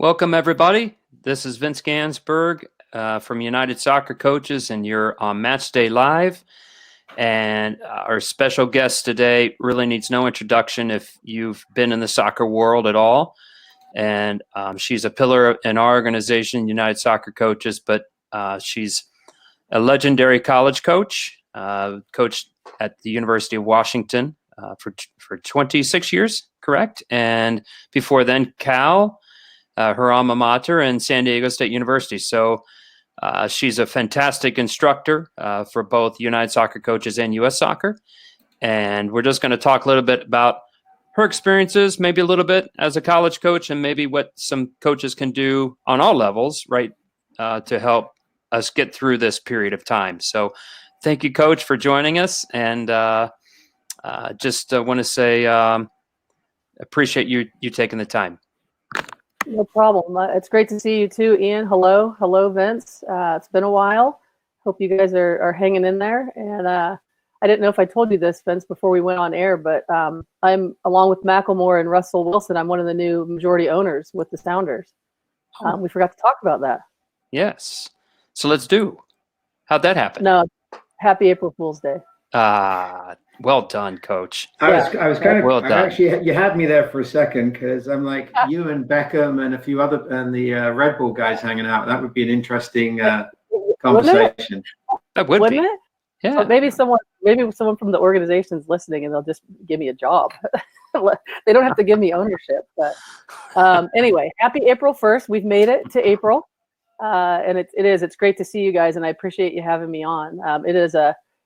Welcome, everybody. This is Vince Ganzberg from United Soccer Coaches, and you're on Match Day Live. And our special guest today really needs no introduction if you've been in the soccer world at all. And she's a pillar in our organization, United Soccer Coaches, but she's a legendary college coach, coached at the University of Washington for 26 years, correct? And before then, Cal. Her alma mater, and San Diego State University. So she's a fantastic instructor for both United Soccer Coaches and U.S. Soccer. And we're just going to talk a little bit about her experiences, maybe a little bit as a college coach, and maybe what some coaches can do on all levels, right, to help us get through this period of time. So thank you, Coach, for joining us. And just want to say appreciate you taking the time. No problem. It's great to see you too, Ian. Hello, Vince. It's been a while. Hope you guys are hanging in there. And I didn't know if I told you this, Vince, before we went on air, but I'm, along with Macklemore and Russell Wilson, I'm one of the new majority owners with the Sounders. We forgot to talk about that. Yes. So let's do. How'd that happen? No, happy April Fool's Day. Well done, Coach. I was kind of well done. actually, you had me there for a second because I'm like you and Beckham and a few other and the Red Bull guys hanging out. That would be an interesting conversation. That would Wouldn't be. it? Yeah. But maybe someone from the organization's listening and they'll just give me a job. They don't have to give me ownership. But anyway, happy April 1st. We've made it to April, and it's great to see you guys, and I appreciate you having me on.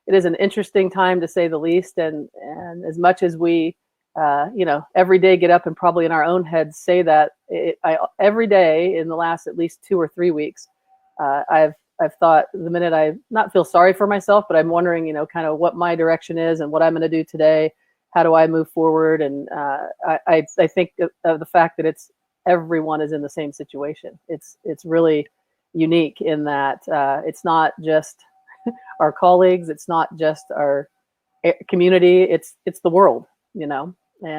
It is an interesting time, to say the least, and as much as we, every day get up and probably in our own heads say that, every day in the last at least 2 or 3 weeks, I've thought the minute I not feel sorry for myself, but I'm wondering, kind of what my direction is and what I'm going to do today. How do I move forward? And I think of the fact that everyone is in the same situation. It's really unique in that it's not just our colleagues, it's not just our community, it's the world, and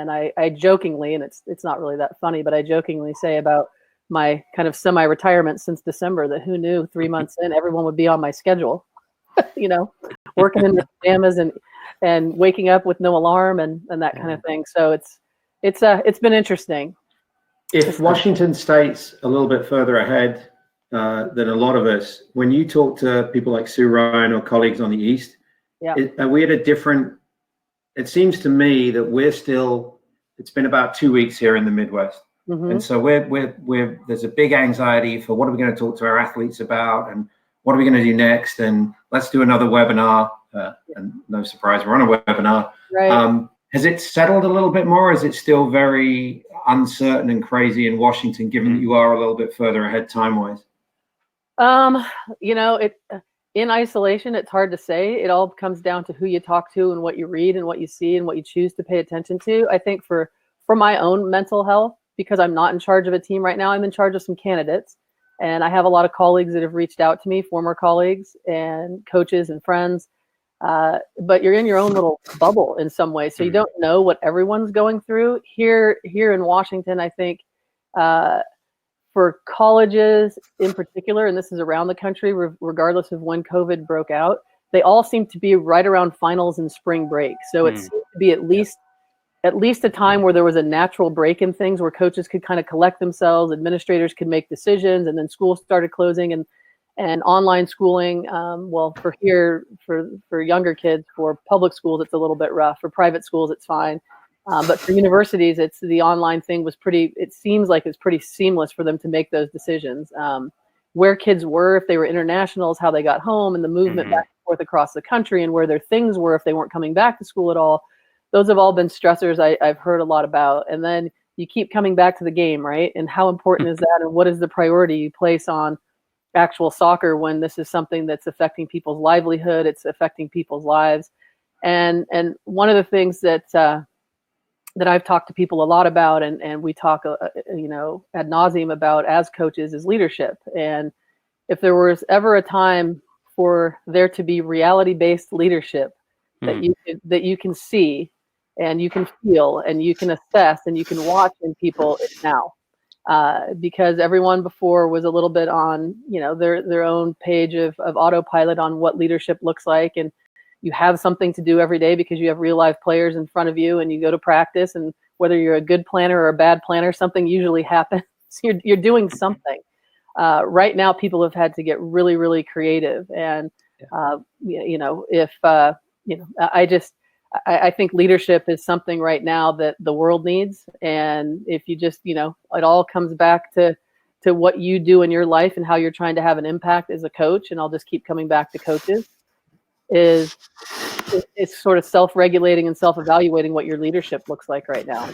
I jokingly, and it's not really that funny, but I jokingly say about my kind of semi-retirement since December that who knew 3 months in everyone would be on my schedule, working in the pajamas and waking up with no alarm and that kind of thing. So it's been interesting. If Washington State's a little bit further ahead than a lot of us, when you talk to people like Sue Ryan or colleagues on the East, are we at a different, it seems to me that it's been about 2 weeks here in the Midwest. Mm-hmm. And so there's a big anxiety for what are we going to talk to our athletes about and what are we going to do next? And let's do another webinar. And no surprise, we're on a webinar. Right. Has it settled a little bit more? Or is it still very uncertain and crazy in Washington, given that you are a little bit further ahead time-wise? In isolation, it's hard to say. It all comes down to who you talk to and what you read and what you see and what you choose to pay attention to. I think for my own mental health, because I'm not in charge of a team right now, I'm in charge of some candidates, and I have a lot of colleagues that have reached out to me, former colleagues and coaches and friends. But you're in your own little bubble in some way, so you don't know what everyone's going through. Here in Washington, I think for colleges in particular, and this is around the country, regardless of when COVID broke out, they all seem to be right around finals and spring break. So it seemed to be at least a time where there was a natural break in things, where coaches could kind of collect themselves, administrators could make decisions, and then schools started closing and online schooling. For younger kids, for public schools, it's a little bit rough. For private schools, it's fine. But for universities, the online thing it seems like it's pretty seamless for them to make those decisions. Where kids were, if they were internationals, how they got home, and the movement back and forth across the country, and where their things were if they weren't coming back to school at all. Those have all been stressors I've heard a lot about. And then you keep coming back to the game, right? And how important is that? And what is the priority you place on actual soccer when this is something that's affecting people's livelihood, it's affecting people's lives? And one of the things that I've talked to people a lot about, and we talk, ad nauseum about as coaches, is leadership. And if there was ever a time for there to be reality-based leadership that you can see and you can feel and you can assess and you can watch in people, it's now. because everyone before was a little bit on, their own page of autopilot on what leadership looks like. And you have something to do every day because you have real life players in front of you, and you go to practice, and whether you're a good planner or a bad planner, something usually happens. You're doing something. Right now, people have had to get really, really creative. And, I think leadership is something right now that the world needs. And if you just, it all comes back to what you do in your life and how you're trying to have an impact as a coach. And I'll just keep coming back to coaches. It's sort of self-regulating and self-evaluating what your leadership looks like right now.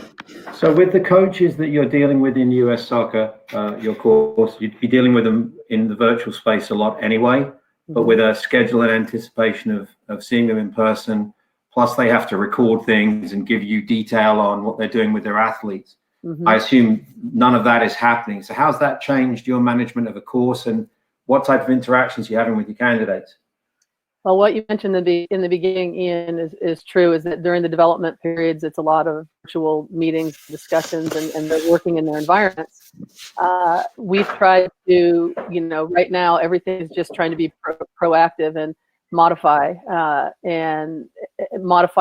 So with the coaches that you're dealing with in US soccer, your course, you'd be dealing with them in the virtual space a lot anyway, but with a schedule and anticipation of seeing them in person, plus they have to record things and give you detail on what they're doing with their athletes. I assume none of that is happening. So how's that changed your management of a course, and what type of interactions you're having with your candidates? Well, what you mentioned in the beginning, Ian, is true, is that during the development periods, it's a lot of virtual meetings, discussions, and they're working in their environments. We've tried to, right now, everything is just trying to be proactive and modify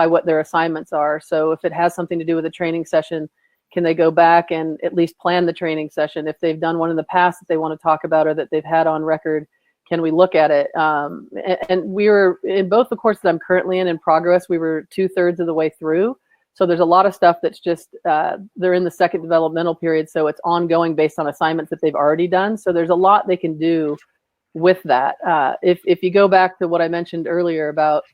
what their assignments are. So if it has something to do with a training session, can they go back and at least plan the training session? If they've done one in the past that they want to talk about or that they've had on record, can we look at it? And we were, in both the courses I'm currently in progress, we were 2/3 of the way through. So there's a lot of stuff that's just, they're in the second developmental period, so it's ongoing based on assignments that they've already done. So there's a lot they can do with that. If you go back to what I mentioned earlier about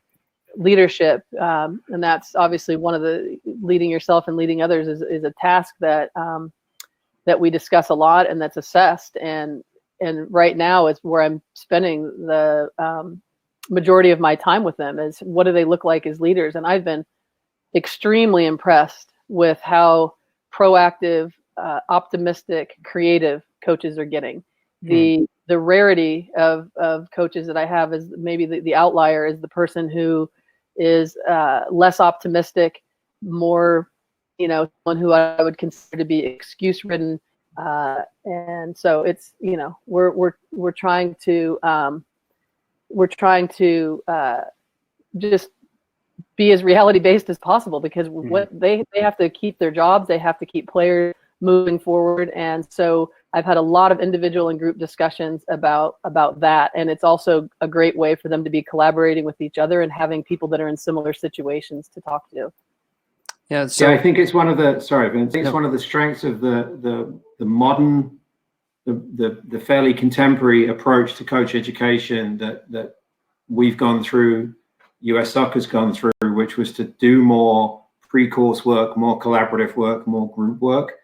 leadership, and that's obviously one of the, leading yourself and leading others is a task that we discuss a lot, and that's assessed. And right now is where I'm spending the majority of my time with them, is what do they look like as leaders? And I've been extremely impressed with how proactive, optimistic, creative coaches are getting. The rarity of coaches that I have is maybe the outlier is the person who is less optimistic, more, someone who I would consider to be excuse ridden. And so it's, we're trying to just be as reality based as possible, because what they have to keep their jobs, they have to keep players moving forward. And so I've had a lot of individual and group discussions about that. And it's also a great way for them to be collaborating with each other and having people that are in similar situations to talk to. Yeah, so I think it's one of the, sorry, Vince, I think it's one of the strengths of the modern, the fairly contemporary approach to coach education that we've gone through, US Soccer's gone through, which was to do more pre-course work, more collaborative work, more group work.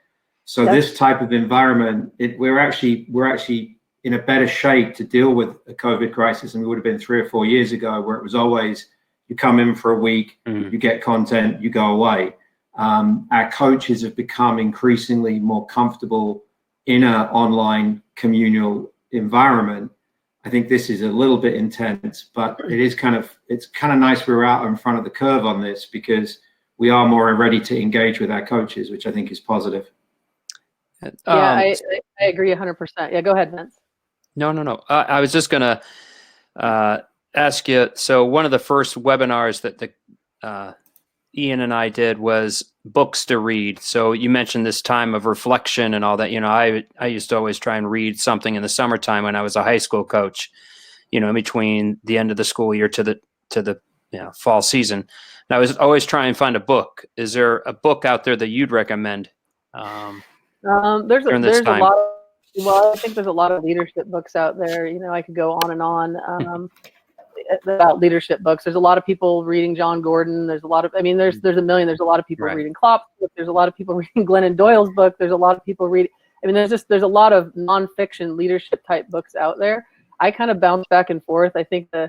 So this type of environment, we're actually in a better shape to deal with a COVID crisis than we would have been 3 or 4 years ago, where it was always, you come in for a week, you get content, you go away. Our coaches have become increasingly more comfortable in an online communal environment. I think this is a little bit intense, but it's kind of nice we're out in front of the curve on this, because we are more ready to engage with our coaches, which I think is positive. I agree 100%. Yeah, go ahead, Vince. No. I was just going to ask you, so one of the first webinars that Ian and I did was books to read. So you mentioned this time of reflection and all that. I used to always try and read something in the summertime when I was a high school coach, in between the end of the school year to the fall season. And I was always trying to find a book. Is there a book out there that you'd recommend? There's a lot of, I think there's a lot of leadership books out there. I could go on and on about leadership books. There's a lot of people reading John Gordon. There's a lot of, there's a million. There's a lot of people reading Klopp's book. There's a lot of people reading Glennon Doyle's book. There's a lot of people reading. There's a lot of nonfiction leadership type books out there. I kind of bounce back and forth. I think the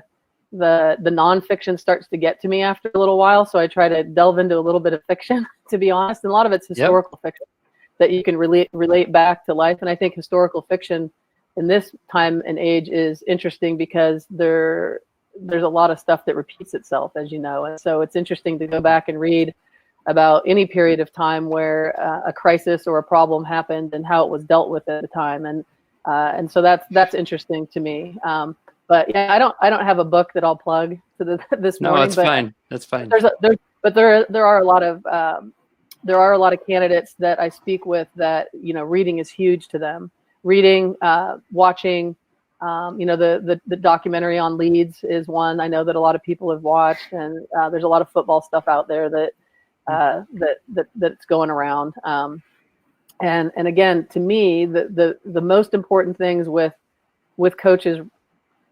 nonfiction starts to get to me after a little while, so I try to delve into a little bit of fiction, to be honest. And a lot of it's historical fiction that you can relate back to life. And I think historical fiction in this time and age is interesting because there's a lot of stuff that repeats itself, as you know. And so it's interesting to go back and read about any period of time where a crisis or a problem happened and how it was dealt with at the time. And so that's interesting to me. But yeah, I don't have a book that I'll plug to this morning. No, that's fine. That's fine. There are a lot of candidates that I speak with that, reading is huge to them. Reading, watching, the documentary on Leeds is one I know that a lot of people have watched, and there's a lot of football stuff out there that's going around. And again, to me, the most important things with coaches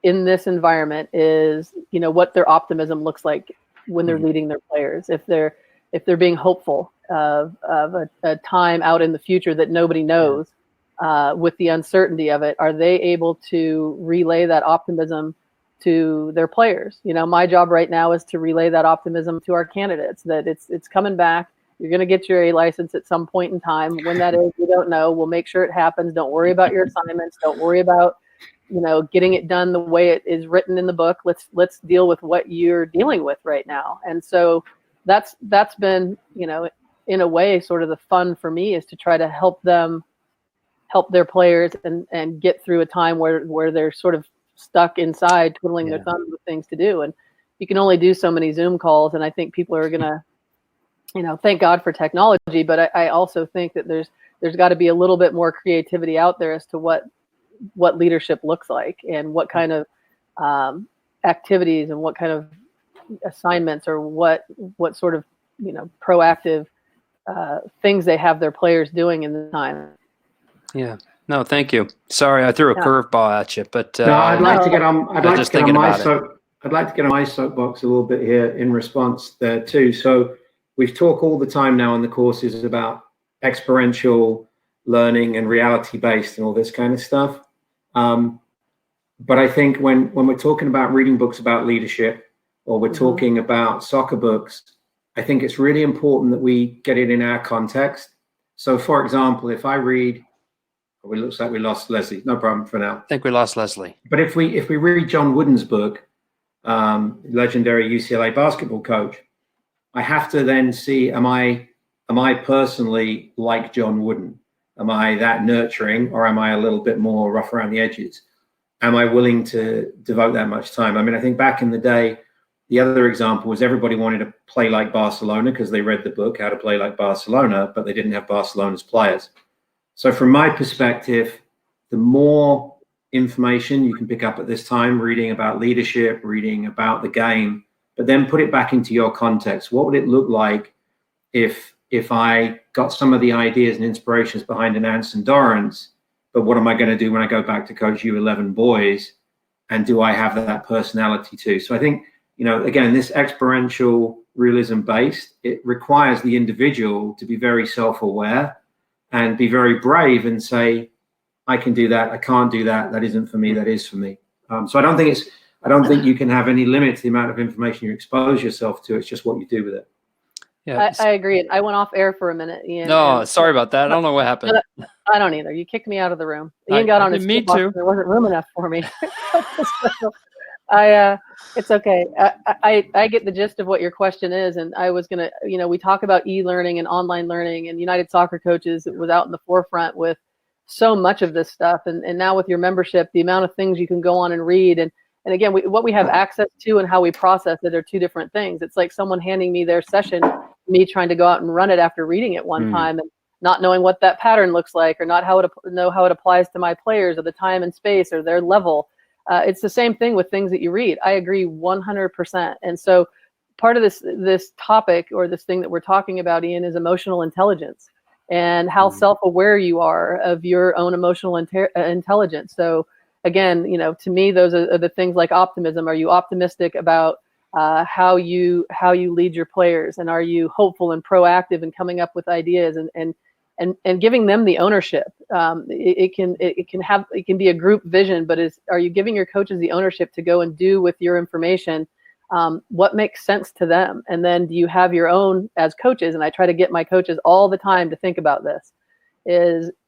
in this environment is, what their optimism looks like when they're leading their players. If they're being hopeful of a time out in the future that nobody knows, with the uncertainty of it, are they able to relay that optimism to their players? My job right now is to relay that optimism to our candidates, that it's coming back. You're going to get your A license at some point in time. When that is, we don't know. We'll make sure it happens. Don't worry about your assignments. Don't worry about, getting it done the way it is written in the book. Let's deal with what you're dealing with right now. And so that's been, in a way, sort of the fun for me, is to try to help their players and get through a time where they're sort of stuck inside twiddling their thumbs with things to do. And you can only do so many Zoom calls. And I think people are going to, thank God for technology, but I also think that there's got to be a little bit more creativity out there as to what leadership looks like, and what kind of activities and what kind of assignments, or what sort of, proactive things they have their players doing in the time. Yeah. No, thank you. Sorry, I threw a curveball at you, but no, I'd like to get on my soapbox a little bit here in response there too. So we've talked all the time now in the courses about experiential learning and reality-based and all this kind of stuff. But I think when we're talking about reading books about leadership, or we're talking about soccer books, I think it's really important that we get it in our context. So, for example, if I read, it looks like we lost Leslie. No problem for now. I think we lost Leslie. But if we read John Wooden's book, legendary UCLA basketball coach, I have to then see, am I personally like John Wooden? Am I that nurturing, or am I a little bit more rough around the edges? Am I willing to devote that much time? I mean, I think back in the day, the other example was everybody wanted to play like Barcelona because they read the book, How to Play Like Barcelona, but they didn't have Barcelona's players. So from my perspective, the more information you can pick up at this time, reading about leadership, reading about the game, but then put it back into your context. What would it look like if I got some of the ideas and inspirations behind an Anson Dorrance, but what am I going to do when I go back to coach U11 boys? And do I have that personality too? So I think, again, this experiential realism based, it requires the individual to be very self-aware and be very brave and say, I can do that. I can't do that. That isn't for me. That is for me. So I don't think you can have any limit to the amount of information you expose yourself to. It's just what you do with it. Yeah, I agree. I went off air for a minute, Ian. No, sorry about that. I don't know what happened. I don't either. You kicked me out of the room. Ian got on his me too. There wasn't room enough for me. It's okay. I get the gist of what your question is, and I was gonna, we talk about e-learning and online learning, and United Soccer Coaches was out in the forefront with so much of this stuff, and now with your membership, the amount of things you can go on and read, and again, what we have access to and how we process it are two different things. It's like someone handing me their session, me trying to go out and run it after reading it one time and not knowing what that pattern looks like, or not know how it applies to my players, or the time and space, or their level. It's the same thing with things that you read. I agree 100%. And so part of this topic, or this thing that we're talking about, Ian, is emotional intelligence, and how self-aware you are of your own emotional intelligence. So again, to me, those are the things like optimism. Are you optimistic about how you lead your players, and are you hopeful and proactive in coming up with ideas and giving them the ownership? It can be a group vision, but are you giving your coaches the ownership to go and do with your information what makes sense to them? And then do you have your own, as coaches, and I try to get my coaches all the time to think about this,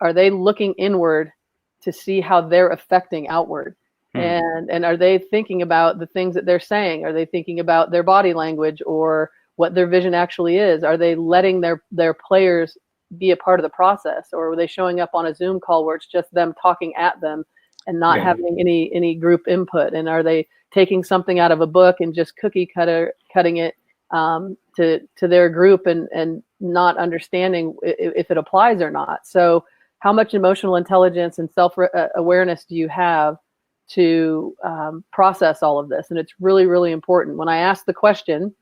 are they looking inward to see how they're affecting outward? And are they thinking about the things that they're saying? Are they thinking about their body language, or what their vision actually is. Are they letting their players be a part of the process, or are they showing up on a Zoom call where it's just them talking at them and not having any group input? And are they taking something out of a book and just cutting it to their group and not understanding if it applies or not? So how much emotional intelligence and self-awareness do you have to process all of this? And it's really, really important. When I ask the question,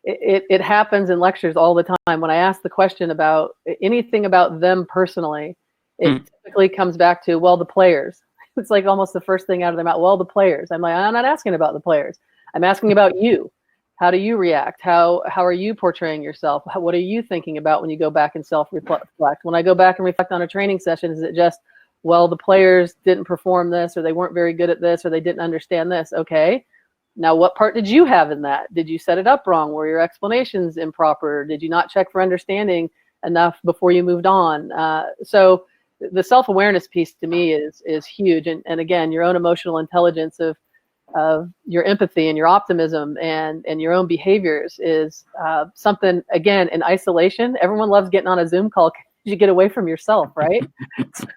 it happens in lectures all the time. When I ask the question about anything about them personally, it typically comes back to, well, the players. It's like almost the first thing out of their mouth. Well, the players. I'm like, I'm not asking about the players. I'm asking about you. How do you react? How are you portraying yourself? What are you thinking about when you go back and self-reflect? When I go back and reflect on a training session, is it just, well, the players didn't perform this, or they weren't very good at this, or they didn't understand this? Okay. Now, what part did you have in that? Did you set it up wrong? Were your explanations improper? Did you not check for understanding enough before you moved on? So the self-awareness piece to me is huge. And again, your own emotional intelligence of your empathy and your optimism and your own behaviors is something, again, in isolation. Everyone loves getting on a Zoom call because you get away from yourself, right?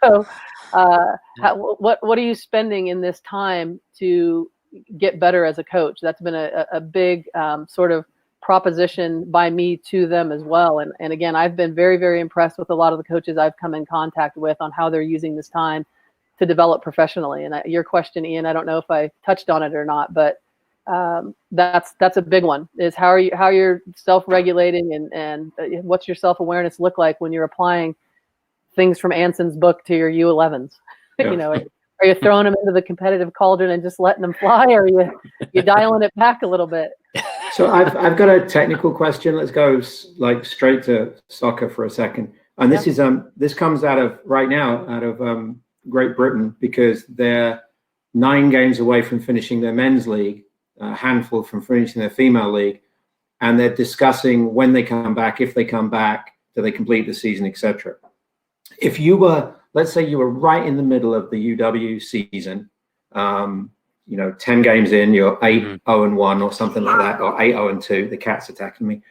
So what are you spending in this time to get better as a coach? That's been a big sort of proposition by me to them as well. And again, I've been very, very impressed with a lot of the coaches I've come in contact with on how they're using this time to develop professionally. And your question, Ian, I don't know if I touched on it or not, but that's a big one, is how you're self-regulating and what's your self-awareness look like when you're applying things from Anson's book to your U11s. Yeah. You know, are you throwing them into the competitive cauldron and just letting them fly, or are you dialing it back a little bit? So I've got a technical question. Let's go like straight to soccer for a second. And this is this comes out of Great Britain, because they're 9 games away from finishing their men's league, a handful from finishing their female league, and they're discussing when they come back, if they come back, do they complete the season, etc. If you were, let's say you were right in the middle of the UW season, 10 games in, you're 8-0-1 or something like that, or 8-0-2. The cat's attacking me.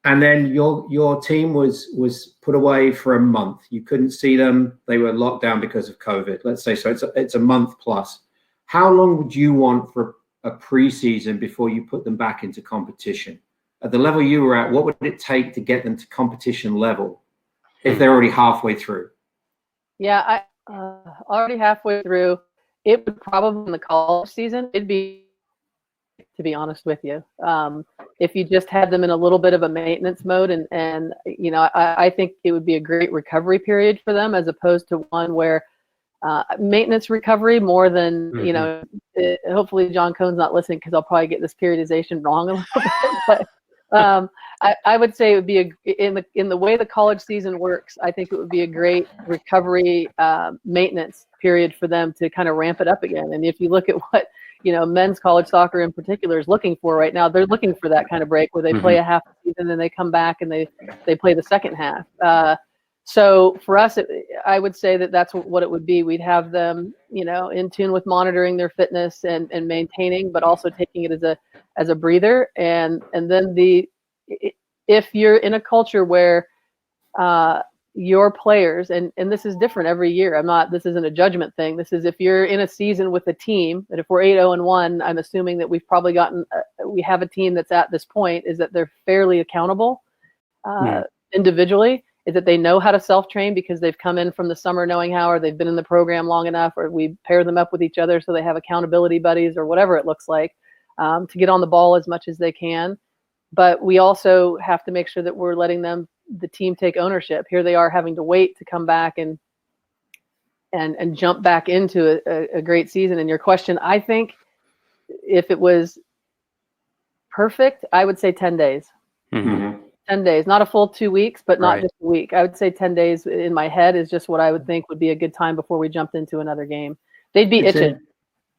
And then your team was put away for a month. You couldn't see them. They were locked down because of COVID. Let's say so. It's a month plus. How long would you want for a preseason before you put them back into competition? At the level you were at, what would it take to get them to competition level if they're already halfway through? Yeah, already halfway through. It would probably, in the college season, it'd be, to be honest with you, if you just had them in a little bit of a maintenance mode, and I think it would be a great recovery period for them, as opposed to one where maintenance recovery more than hopefully John Cohn's not listening, because I'll probably get this periodization wrong a little bit, but I would say it would be in the way the college season works, I think it would be a great recovery maintenance period for them to kind of ramp it up again. And if you look at what men's college soccer in particular is looking for right now, they're looking for that kind of break where they play a half season and they come back and they play the second half. So for us, I would say that's what it would be. We'd have them, in tune with monitoring their fitness and maintaining, but also taking it as a breather. And then if you're in a culture where your players, and this is different every year. This isn't a judgment thing. This is, if you're in a season with a team, that if we're 8-0-1, I'm assuming that we've probably we have a team that's at this point, is that they're fairly accountable individually, is that they know how to self-train because they've come in from the summer knowing how, or they've been in the program long enough, or we pair them up with each other so they have accountability buddies or whatever it looks like, to get on the ball as much as they can. But we also have to make sure that we're letting the team take ownership. Here they are having to wait to come back and jump back into a great season. And your question, I think if it was perfect, I would say 10 days. 10 days, not a full 2 weeks, but not just a week. I would say 10 days in my head is just what I would think would be a good time before we jumped into another game. They'd be itching.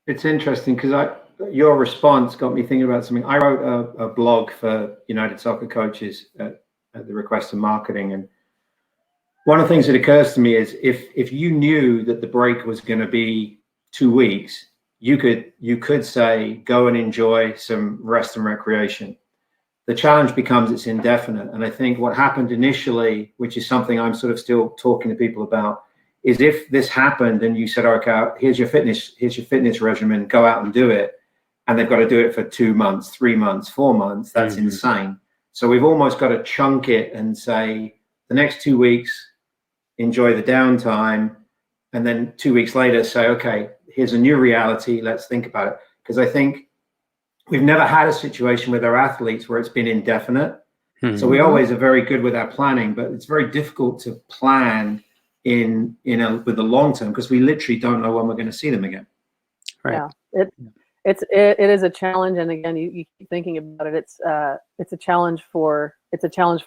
It's interesting because your response got me thinking about something. I wrote a blog for United Soccer Coaches at the request of marketing, and one of the things that occurs to me is if you knew that the break was going to be 2 weeks, you could say, go and enjoy some rest and recreation. The challenge becomes it's indefinite. And I think what happened initially, which is something I'm sort of still talking to people about, is if this happened and you said, okay, here's your fitness regimen, go out and do it, and they've got to do it for 2 months, 3 months, 4 months, that's insane. So we've almost got to chunk it and say, the next 2 weeks, enjoy the downtime, and then 2 weeks later say, okay, here's a new reality, let's think about it. Because I think we've never had a situation with our athletes where it's been indefinite. So we always are very good with our planning, but it's very difficult to plan with the long term, because we literally don't know when we're going to see them again. Right. Yeah, it is a challenge, and again, you keep thinking about it. It's a challenge for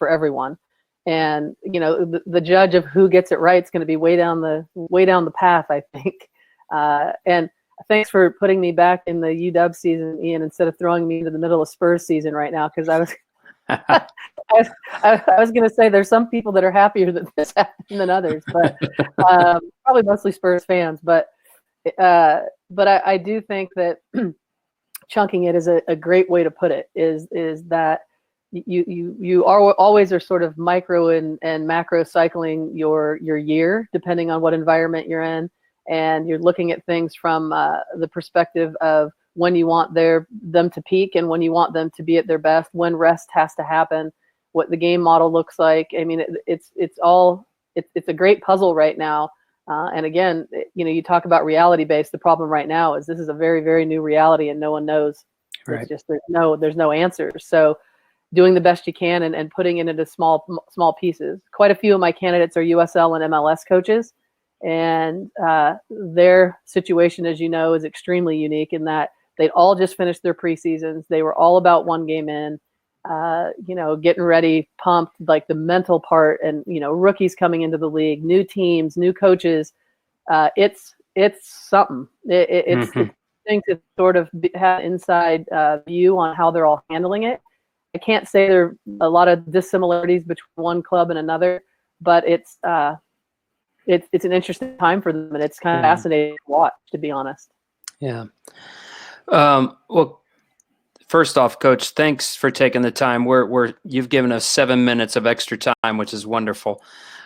everyone, and the judge of who gets it right is going to be way down the path, I think. And thanks for putting me back in the UW season, Ian, instead of throwing me into the middle of Spurs season right now, because I was. I was going to say there's some people that are happier that this happened than others, but probably mostly Spurs fans. But I do think that chunking it is a great way to put it. Is that you always are sort of micro and macro cycling your year depending on what environment you're in, and you're looking at things from the perspective of when you want them to peak and when you want them to be at their best, when rest has to happen, what the game model looks like. I mean, it's a great puzzle right now. And again, you talk about reality based. The problem right now is this is a very, very new reality, and no one knows. Right. It's just there's no answers. So doing the best you can and putting it into small pieces. Quite a few of my candidates are USL and MLS coaches, and their situation, as you know, is extremely unique in that they'd all just finished their preseasons. They were all about one game in, getting ready, pumped, like the mental part, and, rookies coming into the league, new teams, new coaches. It's something. It's the thing to sort of have inside view on how they're all handling it. I can't say there are a lot of dissimilarities between one club and another, but it's an interesting time for them, and it's kind of fascinating to watch, to be honest. Yeah. Well, first off, Coach, thanks for taking the time. You've given us 7 minutes of extra time, which is wonderful.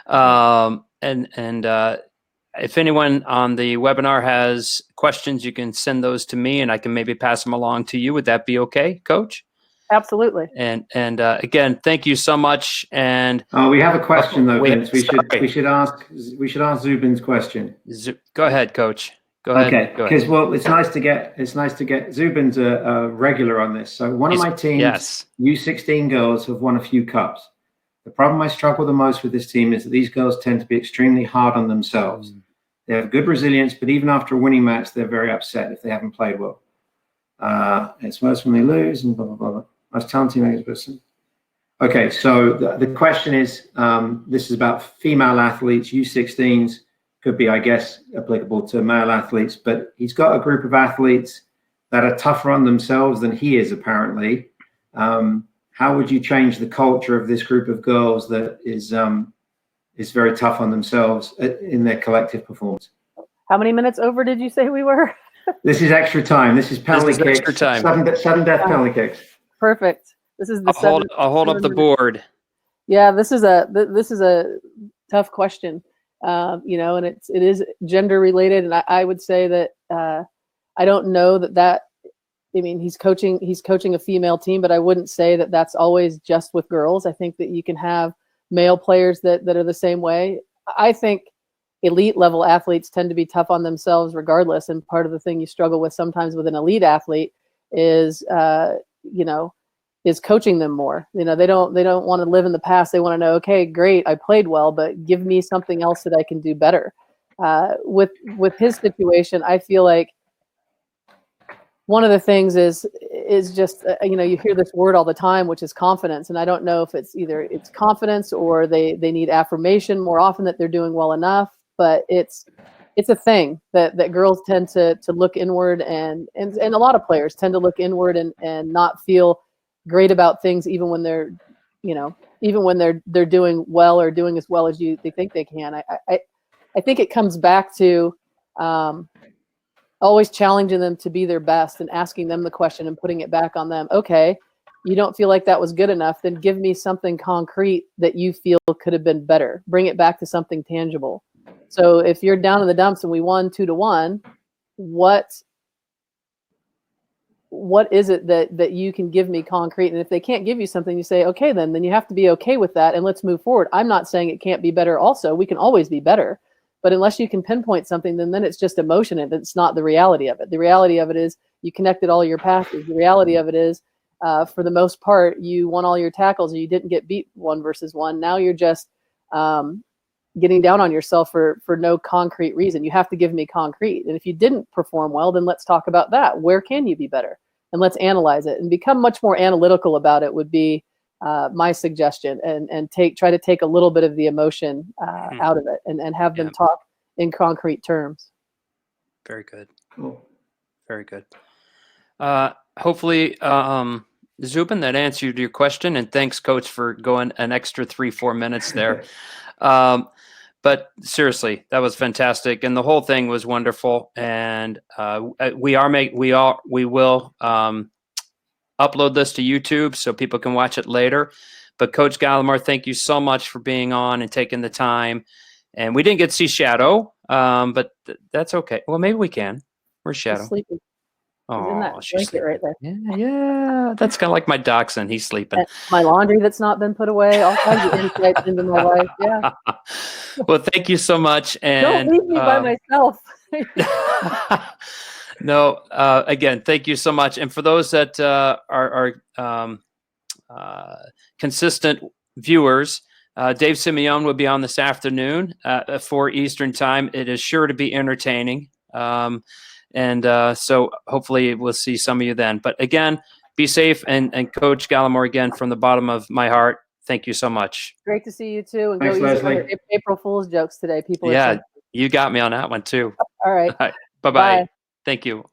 And if anyone on the webinar has questions, you can send those to me, and I can maybe pass them along to you. Would that be okay, Coach? Absolutely. And again, thank you so much. And we have a question though, Vince. We should ask Zubin's question. Go ahead, Coach. Go ahead. Okay, because it's nice to get Zubin's a regular on this. So one of my teams, U16 girls, have won a few cups. The problem I struggle the most with this team is that these girls tend to be extremely hard on themselves. They have good resilience, but even after a winning match, they're very upset if they haven't played well. It's worse when they lose, and blah blah blah. I was telling teammates. Okay, so the question is, this is about female athletes, U16s. Could be, I guess, applicable to male athletes, but he's got a group of athletes that are tougher on themselves than he is, apparently. How would you change the culture of this group of girls that is very tough on themselves in their collective performance? How many minutes over did you say we were? This is extra time. This is penalty kicks. Extra time. Sudden death penalty kicks. Perfect. This is the I'll hold up the board. Yeah, this is a tough question. And it is gender related, and I would say that I don't know that. I mean, he's coaching a female team, but I wouldn't say that that's always just with girls. I think that you can have male players that are the same way. I think elite level athletes tend to be tough on themselves regardless, and part of the thing you struggle with sometimes with an elite athlete is is coaching them more. They don't want to live in the past. They want to know, okay, great, I played well, but give me something else that I can do better. With his situation, I feel like one of the things is just you hear this word all the time, which is confidence, and I don't know if it's either it's confidence or they need affirmation more often that they're doing well enough, but it's a thing that girls tend to look inward, and a lot of players tend to look inward and not feel great about things even when they're doing well or doing as well as they think they can. I think it comes back to always challenging them to be their best and asking them the question and putting it back on them. Okay, you don't feel like that was good enough, then give me something concrete that you feel could have been better. Bring it back to something tangible. So if you're down in the dumps and we won 2-1, what is it that you can give me concrete? And if they can't give you something, you say, okay, then you have to be okay with that and let's move forward. I'm not saying it can't be better also. We can always be better. But unless you can pinpoint something, then it's just emotion and it's not the reality of it. The reality of it is you connected all your passes. The reality of it is, for the most part, you won all your tackles and you didn't get beat 1 versus 1. Now you're just getting down on yourself for no concrete reason. You have to give me concrete. And if you didn't perform well, then let's talk about that. Where can you be better? And let's analyze it and become much more analytical about it would be my suggestion. And try to take a little bit of the emotion out of it and have them talk in concrete terms. Very good. Cool. Very good. Hopefully, Zubin, that answered your question. And thanks, Coach, for going an extra 3-4 minutes there. But seriously, that was fantastic, and the whole thing was wonderful. And we will upload this to YouTube so people can watch it later. But Coach Gallimore, thank you so much for being on and taking the time. And we didn't get to see Shadow, but that's okay. Well, maybe we can. Where's Shadow? He's sleeping. Oh, He's in that she's blanket right there. Yeah. That's kind of like my dachshund. He's sleeping. My laundry that's not been put away. All kinds of insights into my life. Yeah. Well, thank you so much. And don't leave me by myself. No, again, thank you so much. And for those that are consistent viewers, Dave Simeone will be on this afternoon at 4 Eastern time. It is sure to be entertaining. So hopefully we'll see some of you then. But again, be safe. And Coach Gallimore, again, from the bottom of my heart, thank you so much. Great to see you too. And Thanks, go easy on Leslie. your April Fool's jokes today. People are Yeah, saying. you got me on that one too. All right. All right. Bye-bye. Bye. Thank you.